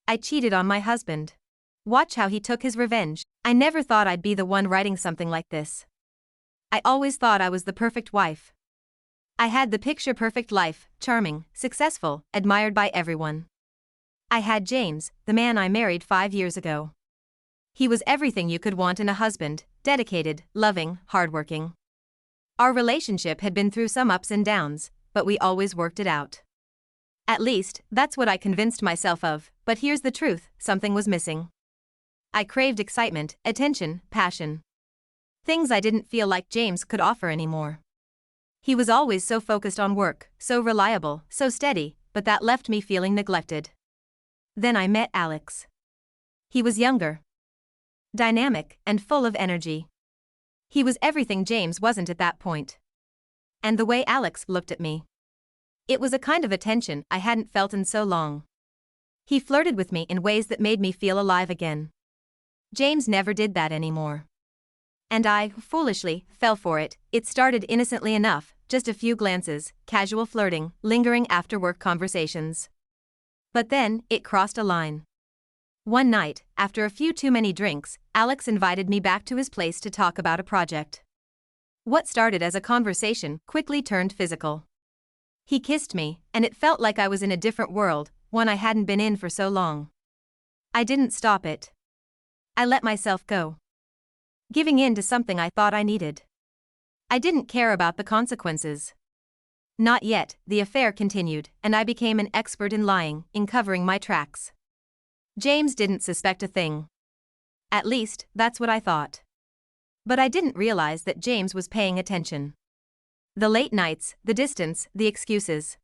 I cheated on my husband. Watch how he took his revenge. I never thought I'd be the one writing something like this. I always thought I was the perfect wife. I had the picture-perfect life, charming, successful, admired by everyone. I had James, the man I married 5 years ago. He was everything you could want in a husband, dedicated, loving, hardworking. Our relationship had been through some ups and downs, but we always worked it out. At least, that's what I convinced myself of, but here's the truth, something was missing. I craved excitement, attention, passion. Things I didn't feel like James could offer anymore. He was always so focused on work, so reliable, so steady, but that left me feeling neglected. Then I met Alex. He was younger, dynamic, and full of energy. He was everything James wasn't at that point. And the way Alex looked at me. It was a kind of attention I hadn't felt in so long. He flirted with me in ways that made me feel alive again. James never did that anymore. And I, foolishly, fell for it. It started innocently enough, just a few glances, casual flirting, lingering after-work conversations. But then, it crossed a line. One night, after a few too many drinks, Alex invited me back to his place to talk about a project. What started as a conversation quickly turned physical. He kissed me, and it felt like I was in a different world, one I hadn't been in for so long. I didn't stop it. I let myself go. Giving in to something I thought I needed. I didn't care about the consequences. Not yet. The affair continued, and I became an expert in lying, in covering my tracks. James didn't suspect a thing. At least, that's what I thought. But I didn't realize that James was paying attention. The late nights, the distance, the excuses.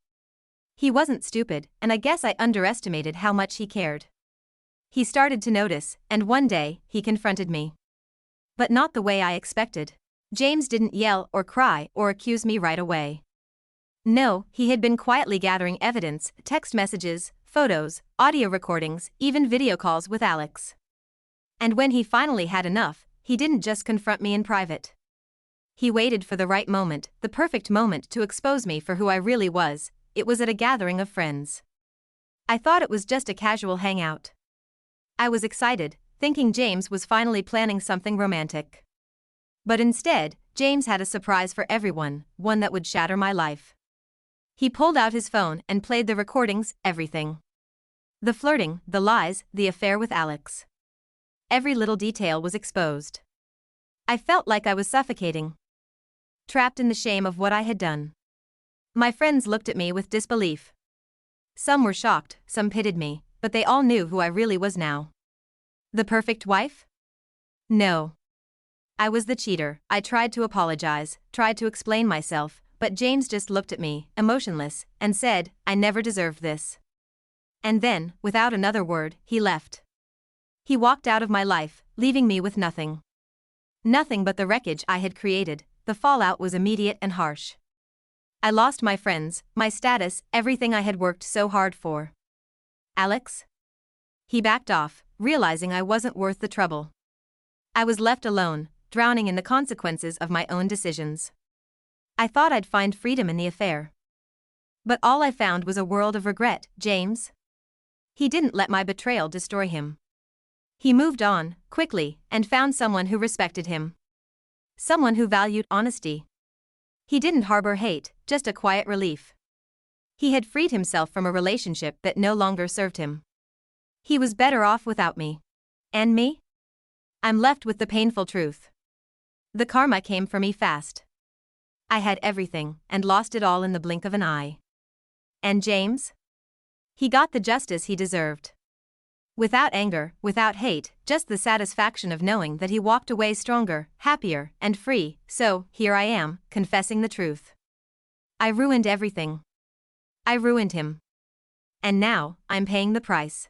He wasn't stupid, and I guess I underestimated how much he cared. He started to notice, and one day, he confronted me. But not the way I expected. James didn't yell or cry or accuse me right away. No, he had been quietly gathering evidence, text messages, photos, audio recordings, even video calls with Alex. And when he finally had enough, he didn't just confront me in private. He waited for the right moment, the perfect moment to expose me for who I really was. It was at a gathering of friends. I thought it was just a casual hangout. I was excited, thinking James was finally planning something romantic. But instead, James had a surprise for everyone, one that would shatter my life. He pulled out his phone and played the recordings, everything. The flirting, the lies, the affair with Alex. Every little detail was exposed. I felt like I was suffocating. Trapped in the shame of what I had done. My friends looked at me with disbelief. Some were shocked, some pitied me, but they all knew who I really was now. The perfect wife? No. I was the cheater. I tried to apologize, tried to explain myself, but James just looked at me, emotionless, and said, "I never deserved this." And then, without another word, he left. He walked out of my life, leaving me with nothing. Nothing but the wreckage I had created. The fallout was immediate and harsh. I lost my friends, my status, everything I had worked so hard for. Alex? He backed off, realizing I wasn't worth the trouble. I was left alone, drowning in the consequences of my own decisions. I thought I'd find freedom in the affair. But all I found was a world of regret. James? He didn't let my betrayal destroy him. He moved on, quickly, and found someone who respected him. Someone who valued honesty. He didn't harbor hate, just a quiet relief. He had freed himself from a relationship that no longer served him. He was better off without me. And me? I'm left with the painful truth. The karma came for me fast. I had everything, and lost it all in the blink of an eye. And James? He got the justice he deserved. Without anger, without hate, just the satisfaction of knowing that he walked away stronger, happier, and free. So, here I am, confessing the truth. I ruined everything. I ruined him. And now, I'm paying the price.